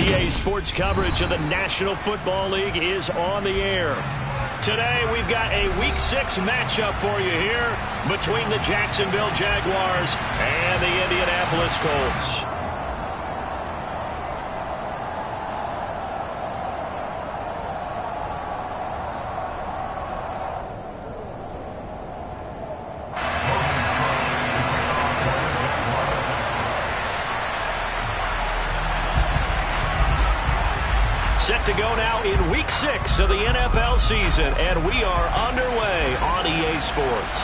EA Sports coverage of the National Football League is on the air. Today, we've got a Week 6 matchup for you here between the Jacksonville Jaguars and the Indianapolis Colts. Set to go now in Week 6 of the NFL season, and we are underway on EA Sports.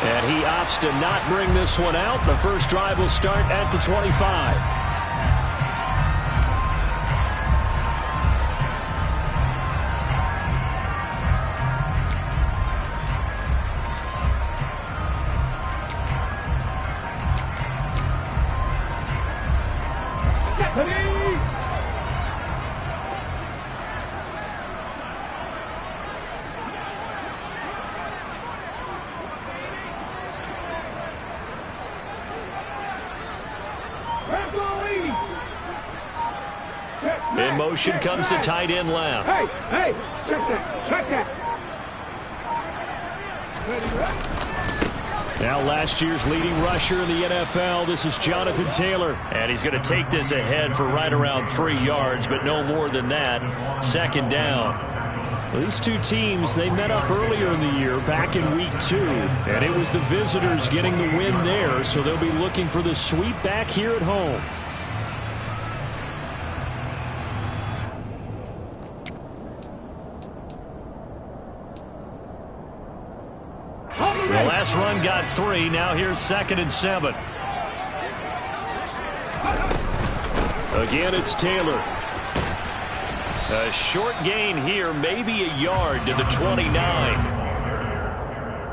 And he opts to not bring this one out. The first drive will start at the 25. In motion comes the tight end left. Hey, check that. Now last year's leading rusher in the NFL, this is Jonathan Taylor. And he's going to take this ahead for right around 3 yards, but no more than that. Second down. Well, these two teams, they met up earlier in the year, back in Week 2. And it was the visitors getting the win there, so they'll be looking for the sweep back here at home. The last run got 3. Now here's 2nd and 7. Again, it's Taylor. A short gain here, maybe a yard to the 29.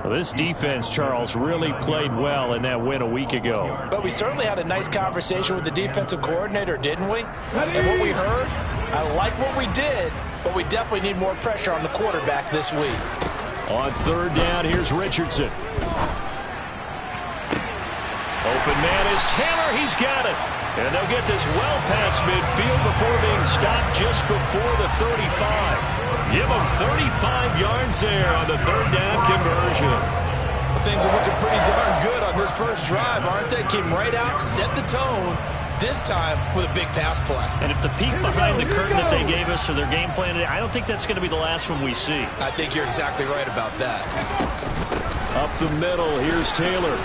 Well, this defense, Charles, really played well in that win a week ago. But we certainly had a nice conversation with the defensive coordinator, didn't we? And what we heard, I like what we did, but we definitely need more pressure on the quarterback this week. On third down, here's Richardson. Open man is Taylor. He's got it. And they'll get this well past midfield before being stopped just before the 35. Give them 35 yards there on the third down conversion. Well, things are looking pretty darn good on this first drive, aren't they? Came right out, set the tone, this time with a big pass play. And if the peek behind the curtain that they gave us or their game plan, I don't think that's going to be the last one we see. I think you're exactly right about that. Up the middle, here's Taylor.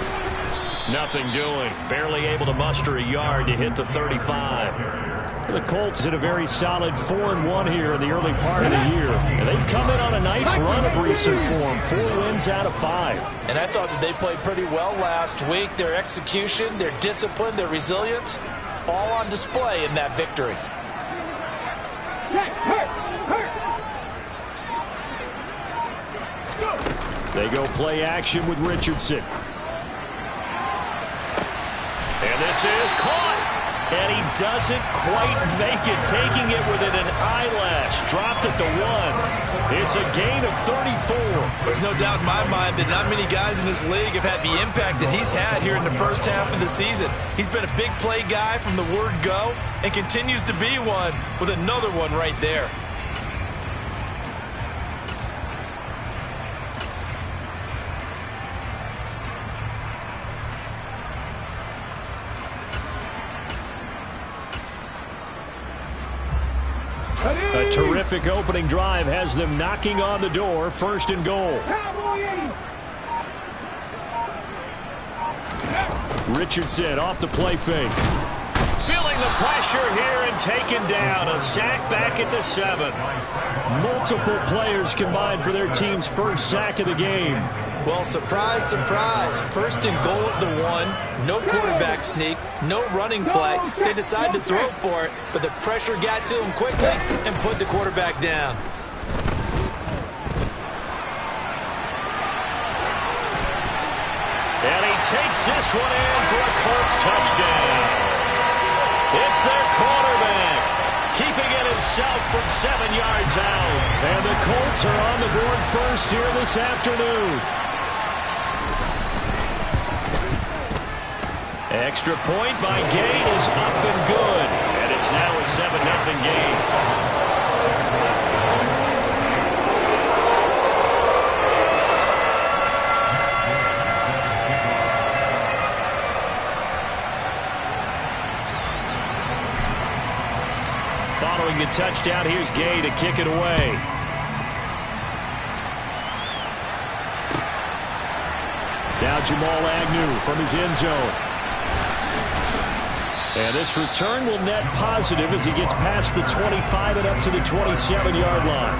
Nothing doing. Barely able to muster a yard to hit the 35. The Colts hit a very solid 4-1 here in the early part of the year. And they've come in on a nice run of recent form. 4 wins out of 5. And I thought that they played pretty well last week. Their execution, their discipline, their resilience, all on display in that victory. They go play action with Richardson. And this is caught. And he doesn't quite make it, taking it within an eyelash. Dropped at the 1. It's a gain of 34. There's no doubt in my mind that not many guys in this league have had the impact that he's had here in the first half of the season. He's been a big play guy from the word go and continues to be one with another one right there. A terrific opening drive has them knocking on the door. 1st and goal. Richardson off the play fake. Feeling the pressure here and taken down. A sack back at the 7. Multiple players combined for their team's first sack of the game. Well, surprise, surprise. 1st and goal at the 1. No quarterback sneak. No running play. They decided to throw for it, but the pressure got to them quickly and put the quarterback down. And he takes this one in for a Colts touchdown. It's their quarterback, keeping it himself from 7 yards out. And the Colts are on the board first here this afternoon. Extra point by Gay is up and good. And it's now a 7-0 game. Following the touchdown, here's Gay to kick it away. Now Jamal Agnew from his end zone. And this return will net positive as he gets past the 25 and up to the 27-yard line.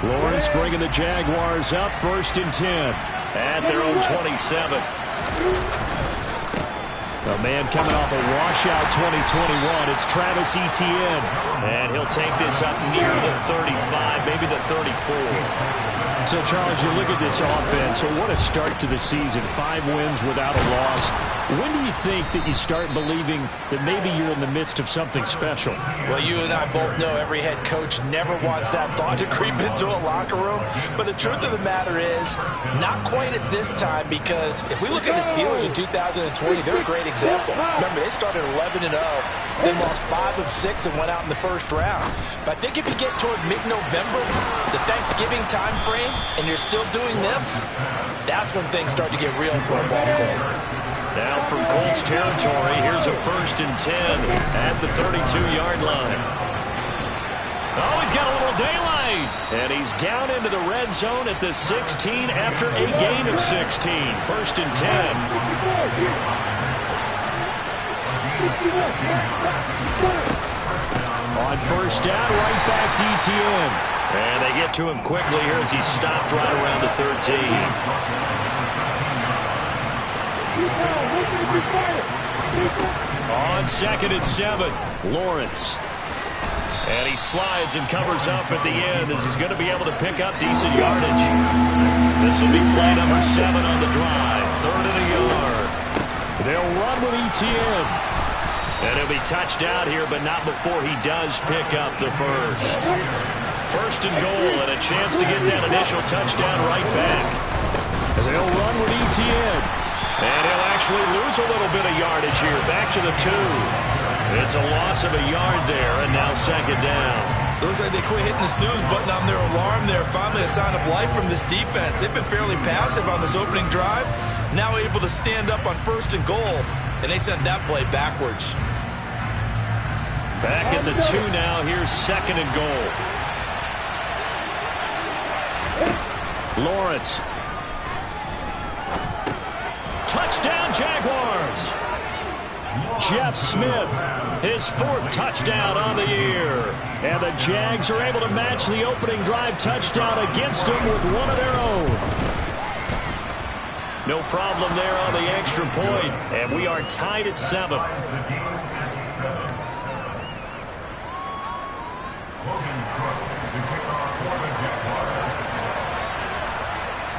Lawrence bringing the Jaguars up, 1st and 10 at their own 27. A man coming off a washout 2021. It's Travis Etienne. And he'll take this up near the 35, maybe the 34. So, Charles, you look at this offense. So what a start to the season. 5 wins without a loss. When do you think that you start believing that maybe you're in the midst of something special? Well, you and I both know every head coach never wants that thought to creep into a locker room. But the truth of the matter is, not quite at this time, because if we look at the Steelers in 2020, they're a great example. Remember, they started 11-0, then lost 5 of 6 and went out in the first round. But I think if you get toward mid-November, the Thanksgiving time frame, and you're still doing this, that's when things start to get real for a ball club. Now from Colts territory, here's a 1st and 10 at the 32-yard line. Oh, he's got a little daylight. And he's down into the red zone at the 16 after a gain of 16. 1st and 10. On 1st down, right back to Etienne. And they get to him quickly here as he stopped right around the 13. On 2nd and 7, Lawrence. And he slides and covers up at the end as he's going to be able to pick up decent yardage. This will be play number 7 on the drive. 3rd and a yard. They'll run with Etienne. And he'll be touched out here, but not before he does pick up the first. 1st and goal, and a chance to get that initial touchdown right back. They'll run with Etienne. And he'll actually lose a little bit of yardage here. Back to the 2. It's a loss of a yard there, and now 2nd down. It looks like they quit hitting the snooze button on their alarm there. Finally a sign of life from this defense. They've been fairly passive on this opening drive. Now able to stand up on 1st and goal, and they sent that play backwards. Back at the 2 now. Here's 2nd and goal. Lawrence. Touchdown, Jaguars. Jeff Smith, his 4th touchdown on the year. And the Jags are able to match the opening drive touchdown against them with one of their own. No problem there on the extra point. And we are tied at 7.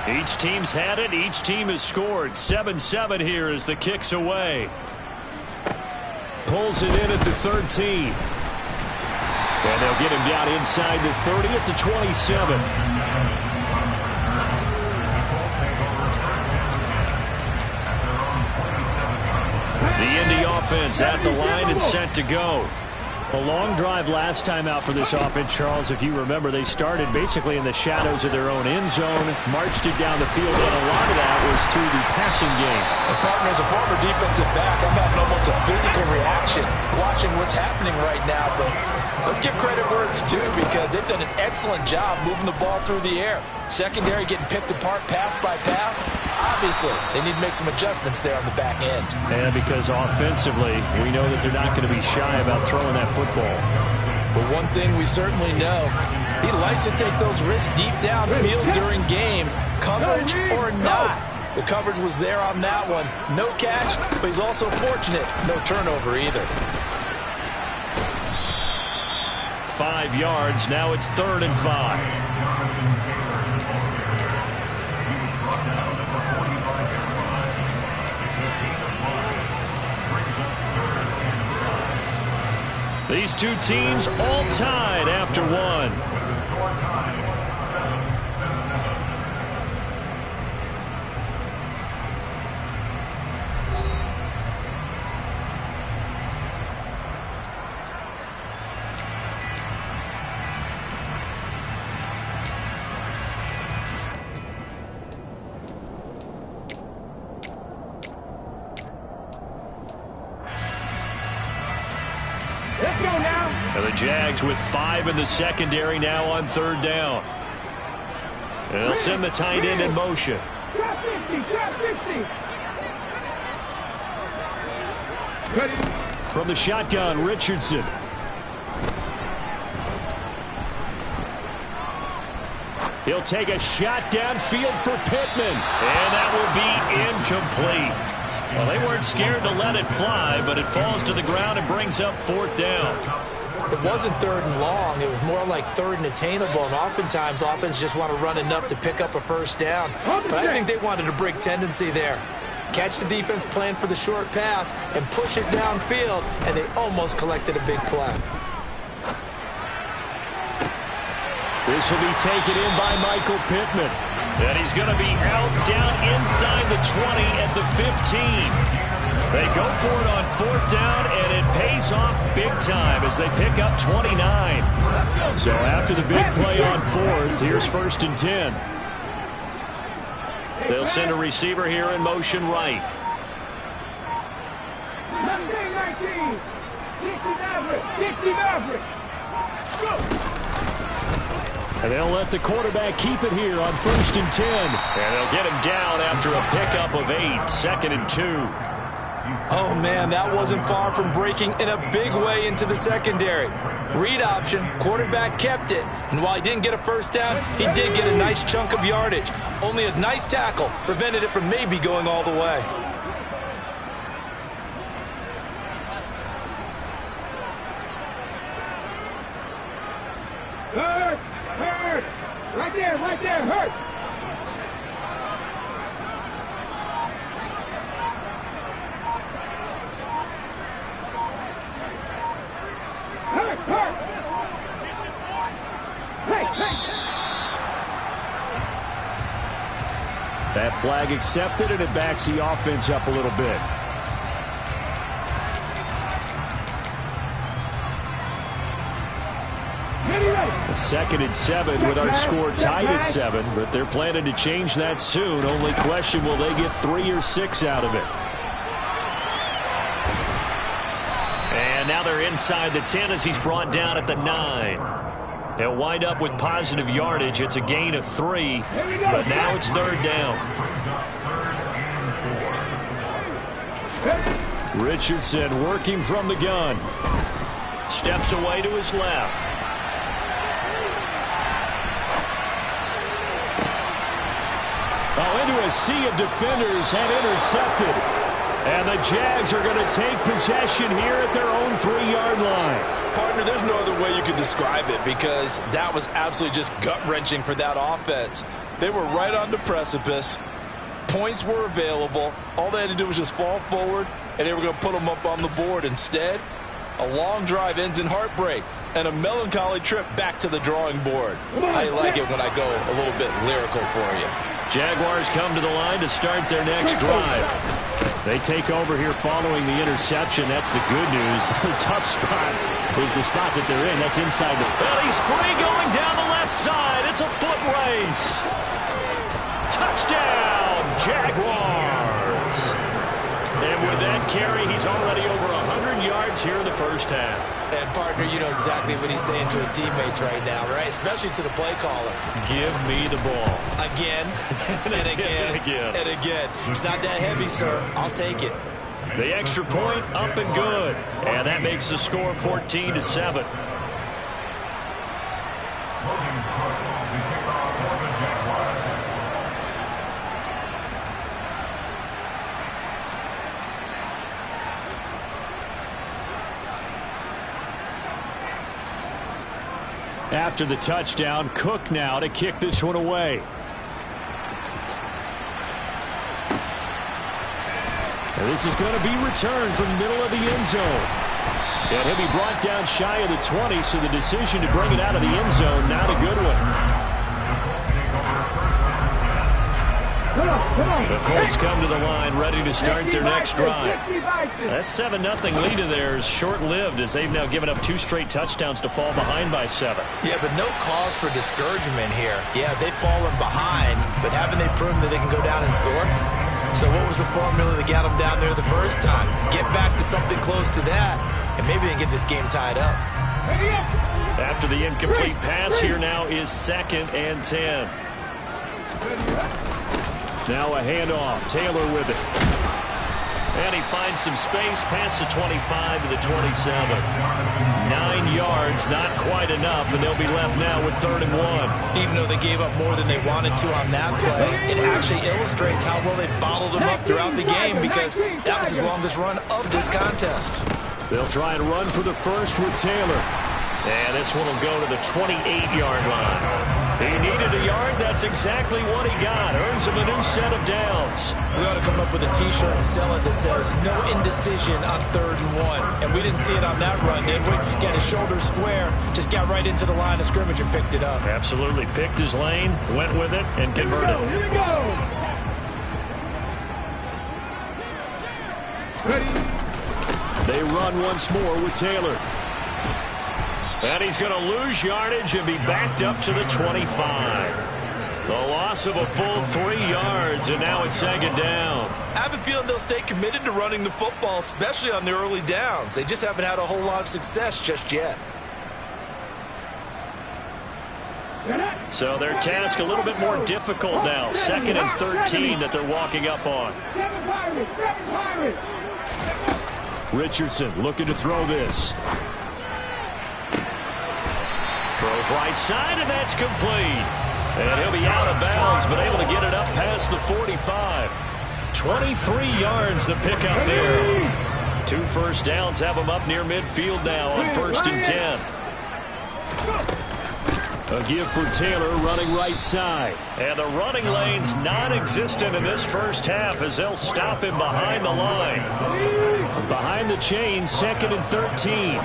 Each team's had it. Each team has scored. 7-7 here as the kick's away. Pulls it in at the 13. And they'll get him down inside the 30 at the 27. The Indy offense at the line and set to go. A long drive last time out for this offense, Charles. If you remember, they started basically in the shadows of their own end zone, marched it down the field, and a lot of that was through the passing game. And partner, as a former defensive back, I'm having almost a physical reaction watching what's happening right now. But let's give credit where it's due, because they've done an excellent job moving the ball through the air. Secondary getting picked apart pass by pass. Obviously, they need to make some adjustments there on the back end. And because offensively, we know that they're not going to be shy about throwing that football. But one thing we certainly know, he likes to take those risks deep downfield during games, coverage or not. The coverage was there on that one. No catch, but he's also fortunate. No turnover either. 5 yards. Now it's 3rd and 5. These two teams all tied after 1. Let's go now. And the Jags with 5 in the secondary now on 3rd down. And they'll send the tight end in motion. Trap 50, trap 50. Ready. From the shotgun, Richardson. He'll take a shot downfield for Pittman. And that will be incomplete. Well, they weren't scared to let it fly, but it falls to the ground and brings up 4th down. It wasn't 3rd and long. It was more like 3rd and attainable, and oftentimes offense just want to run enough to pick up a 1st down. But I think they wanted a brick tendency there. Catch the defense plan for the short pass and push it downfield, and they almost collected a big play. This will be taken in by Michael Pittman. And he's going to be out down inside the 20 at the 15. They go for it on 4th down, and it pays off big time as they pick up 29. So after the big play on 4th, here's 1st and 10. They'll send a receiver here in motion right. 19, 60 Maverick. Go. And they'll let the quarterback keep it here on 1st and 10. And they'll get him down after a pickup of 8, 2nd and 2. Oh, man, that wasn't far from breaking in a big way into the secondary. Read option, quarterback kept it, and while he didn't get a 1st down, he did get a nice chunk of yardage. Only a nice tackle prevented it from maybe going all the way. Hurt. Right there, hurt. Hey. That flag accepted, and it backs the offense up a little bit. A 2nd and 7 with our score tied at 7, but they're planning to change that soon. Only question, will they get 3 or 6 out of it? And now they're inside the 10 as he's brought down at the 9. They'll wind up with positive yardage. It's a gain of 3, but now it's 3rd down. Richardson working from the gun. Steps away to his left. Oh, into a sea of defenders and intercepted. And the Jags are going to take possession here at their own 3-yard line. Partner, there's no other way you could describe it because that was absolutely just gut-wrenching for that offense. They were right on the precipice. Points were available. All they had to do was just fall forward, and they were going to put them up on the board. Instead, a long drive ends in heartbreak and a melancholy trip back to the drawing board. I like it when I go a little bit lyrical for you. Jaguars come to the line to start their next drive. They take over here following the interception. That's the good news. The tough spot is the spot that they're in. That's inside the... Well, he's free going down the left side. It's a foot race. Touchdown, Jaguars. And with that carry, he's already over 100 yards here in the first half. And, partner, you know exactly what he's saying to his teammates right now, right? Especially to the play caller. Give me the ball. Again, and again, and again. It's not that heavy, sir. I'll take it. The extra point up and good. And that makes the score 14-7. After the touchdown, Cook now to kick this one away. And this is going to be returned from the middle of the end zone. And he'll be brought down shy of the 20, so the decision to bring it out of the end zone, not a good one. The Colts come to the line ready to start their next drive. That 7-0 lead of theirs short-lived as they've now given up 2 straight touchdowns to fall behind by 7. Yeah, but no cause for discouragement here. Yeah, they've fallen behind, but haven't they proven that they can go down and score? So what was the formula that got them down there the first time? Get back to something close to that, and maybe they can get this game tied up. After the incomplete pass, here now is 2nd and 10. Now a handoff. Taylor with it. And he finds some space past the 25 to the 27. 9 yards, not quite enough, and they'll be left now with 3rd and 1. Even though they gave up more than they wanted to on that play, it actually illustrates how well they bottled them up throughout the game, because that was his longest run of this contest. They'll try and run for the first with Taylor. And this one will go to the 28-yard line. He needed a yard. That's exactly what he got. Earns him a new set of downs. We ought to come up with a T-shirt and sell it that says, no indecision on 3rd and 1. And we didn't see it on that run, did we? Got his shoulder square, just got right into the line of scrimmage and picked it up. Absolutely. Picked his lane, went with it, and converted. Here we go. Ready. They run once more with Taylor. And he's going to lose yardage and be backed up to the 25. The loss of a full 3 yards, and now it's 2nd down. I have a feeling they'll stay committed to running the football, especially on the early downs. They just haven't had a whole lot of success just yet. So their task a little bit more difficult now. 2nd and 13 that they're walking up on. Richardson looking to throw this. Throws right side, and that's complete. And he'll be out of bounds, but able to get it up past the 45. 23 yards the pickup there. 2 first downs have him up near midfield now on 1st and 10. A give for Taylor running right side. And the running lane's non-existent in this first half as they'll stop him behind the line. Behind the chains, 2nd and 13.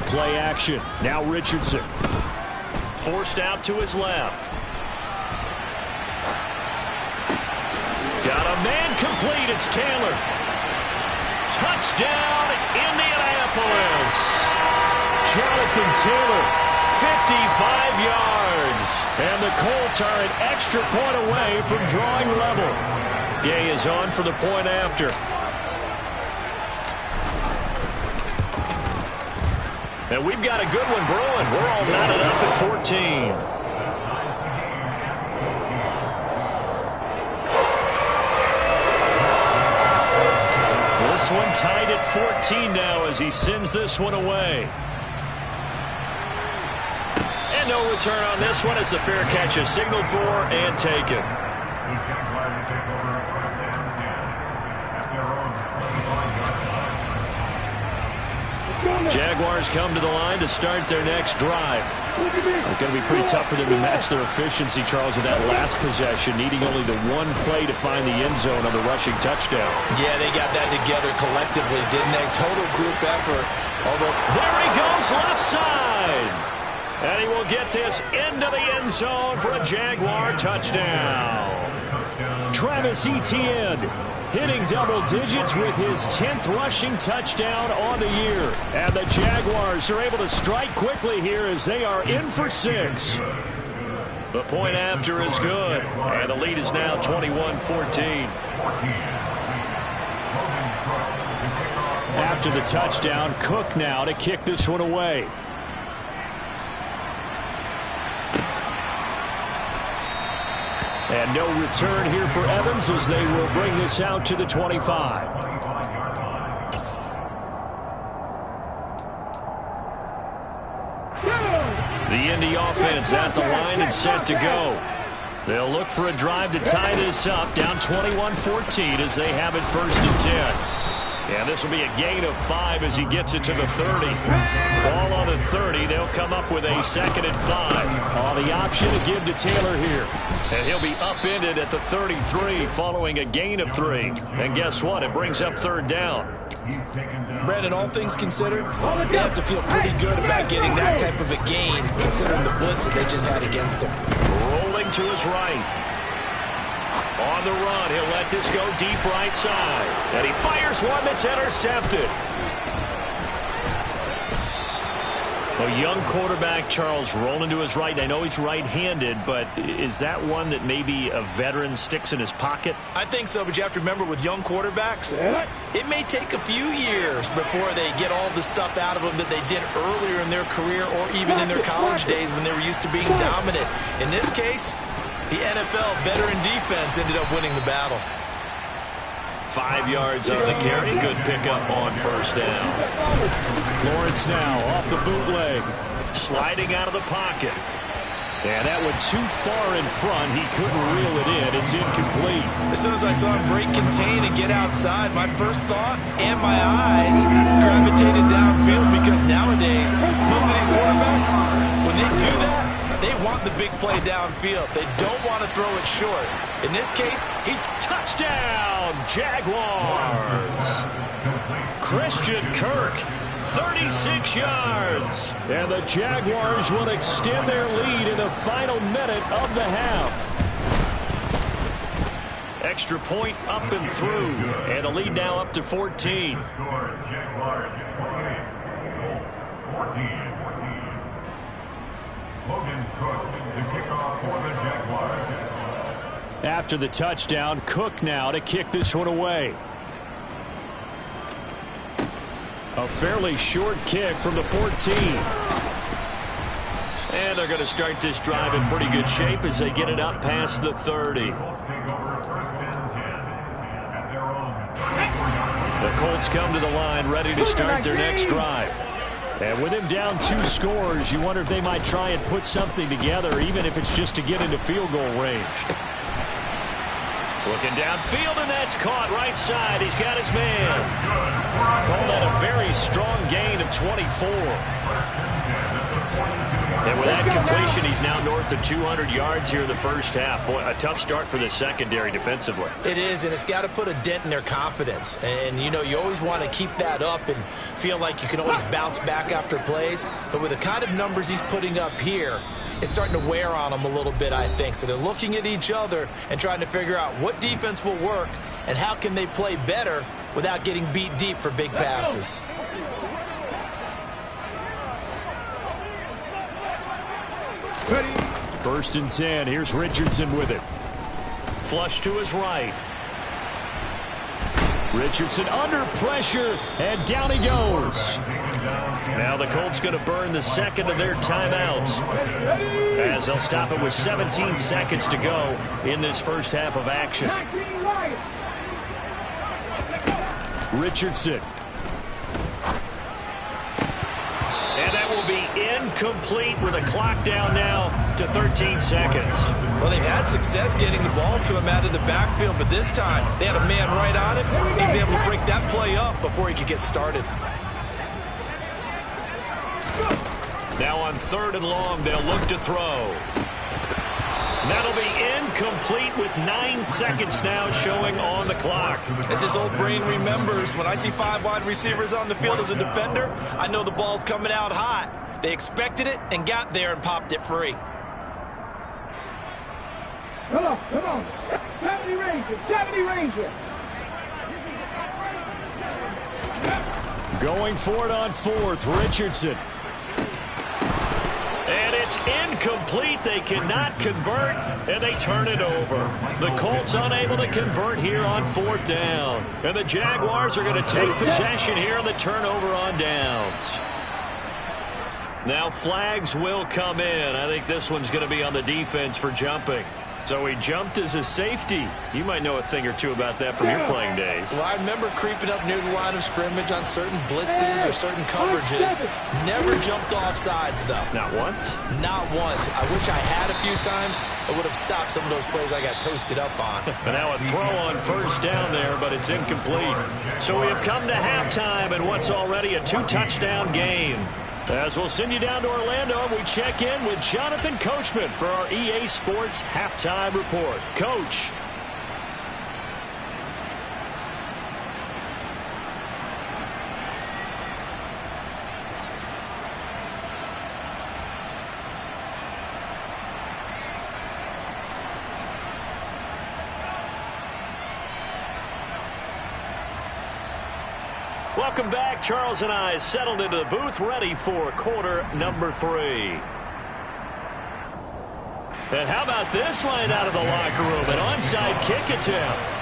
Play action. Now Richardson. Forced out to his left. Got a man complete. It's Taylor. Touchdown, Indianapolis. Jonathan Taylor, 55 yards. And the Colts are an extra point away from drawing level. Gay is on for the point after. And we've got a good one brewing. We're all knotted up at 14. This one tied at 14 now as he sends this one away. And no return on this one as the fair catch is signaled for and taken. Jaguars come to the line to start their next drive. It's going to be pretty tough for them to match their efficiency, Charles, with that last possession, needing only the one play to find the end zone on the rushing touchdown. Yeah, they got that together collectively, didn't they? Total group effort. Although there he goes, left side. And he will get this into the end zone for a Jaguar touchdown. Travis Etienne hitting double digits with his 10th rushing touchdown on the year. And the Jaguars are able to strike quickly here as they are in for 6. The point after is good. And the lead is now 21-14. After the touchdown, Cook now to kick this one away. And no return here for Evans as they will bring this out to the 25. The Indy offense at the line and set to go. They'll look for a drive to tie this up, down 21-14 as they have it 1st and 10. And this will be a gain of 5 as he gets it to the 30. Ball on the 30. They'll come up with a 2nd and 5. On the option to give to Taylor here. And he'll be upended at the 33 following a gain of 3. And guess what? It brings up 3rd down. Brandon, all things considered, they have to feel pretty good about getting that type of a gain, considering the blitz that they just had against them. Rolling to his right. On the run, he'll let this go deep right side. And he fires one that's intercepted. A young quarterback, Charles, rolling to his right. I know he's right-handed, but is that one that maybe a veteran sticks in his pocket? I think so, but you have to remember with young quarterbacks, it may take a few years before they get all the stuff out of them that they did earlier in their career or even in their college days when they were used to being dominant. In this case, the NFL veteran defense ended up winning the battle. 5 yards on the carry. Good pickup on first down. Lawrence now off the bootleg. Sliding out of the pocket. And that went too far in front. He couldn't reel it in. It's incomplete. As soon as I saw him break contain and get outside, my first thought and my eyes gravitated downfield, because nowadays, most of these quarterbacks, when they do that, they want the big play downfield. They don't want to throw it short. In this case, touchdown, Jaguars. Christian Kirk, 36 yards. And the Jaguars will extend their lead in the final minute of the half. Extra point up and through. And the lead now up to 14. After the touchdown, Cook now to kick this one away. A fairly short kick from the 14. And they're going to start this drive in pretty good shape as they get it up past the 30. The Colts come to the line ready to start their next drive. And with him down 2 scores, you wonder if they might try and put something together, even if it's just to get into field goal range. Looking downfield, and that's caught right side. He's got his man. Call that a very strong gain of 24. And with that completion, he's now north of 200 yards here in the first half. Boy, a tough start for the secondary defensively. It is, and it's got to put a dent in their confidence. And, you know, you always want to keep that up and feel like you can always bounce back after plays. But with the kind of numbers he's putting up here, it's starting to wear on them a little bit, I think. So they're looking at each other and trying to figure out what defense will work and how can they play better without getting beat deep for big passes. First and 10. Here's Richardson with it. Flush to his right. Richardson under pressure, and down he goes. Now the Colts going to burn the second of their timeouts, as they'll stop it with 17 seconds to go in this first half of action. Richardson. And that will be incomplete with a clock down now to 13 seconds. Well, they've had success getting the ball to him out of the backfield, but this time they had a man right on it. He was able to break that play up before he could get started. Now on 3rd and long, they'll look to throw. That'll be incomplete with 9 seconds now showing on the clock. As his old brain remembers, when I see 5 wide receivers on the field as a defender, I know the ball's coming out hot. They expected it and got there and popped it free. Come on. 70 Ranger. Going for it on 4th, Richardson. And it's incomplete. They cannot convert, and they turn it over. The Colts unable to convert here on 4th down. And the Jaguars are going to take possession here on the turnover on downs. Now flags will come in. I think this one's going to be on the defense for jumping. So he jumped as a safety. You might know a thing or two about that from your playing days. Well, I remember creeping up near the line of scrimmage on certain blitzes or certain coverages. Never jumped off sides, though. Not once? Not once. I wish I had a few times. It would have stopped some of those plays I got toasted up on. But now a throw on 1st down there, but it's incomplete. So we have come to halftime in what's already a 2-touchdown game. As we'll send you down to Orlando, and we check in with Jonathan Coachman for our EA Sports Halftime Report. Coach. Welcome back. Charles and I settled into the booth, ready for quarter number 3. And how about this line out of the locker room? An onside kick attempt.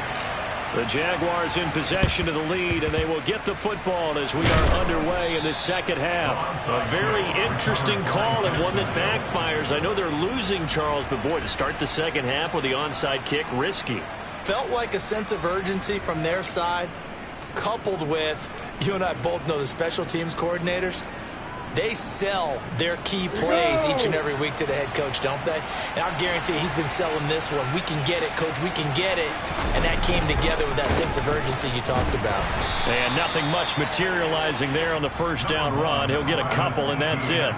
The Jaguars in possession of the lead, and they will get the football as we are underway in the second half. A very interesting call and one that backfires. I know they're losing, Charles, but boy, to start the second half with the onside kick, risky. Felt like a sense of urgency from their side, coupled with, you and I both know the special teams coordinators, they sell their key plays each and every week to the head coach, don't they? And I'll guarantee he's been selling this one. We can get it, coach, we can get it. And that came together with that sense of urgency you talked about. And nothing much materializing there on the first down run. He'll get a couple, and that's it.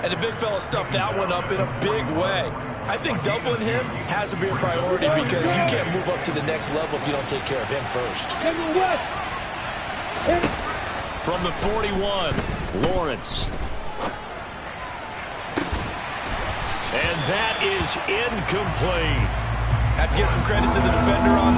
And the big fella stuffed that one up in a big way. I think doubling him has to be a priority because you can't move up to the next level if you don't take care of him first. From the 41, Lawrence. And that is incomplete. Have to give some credit to the defender on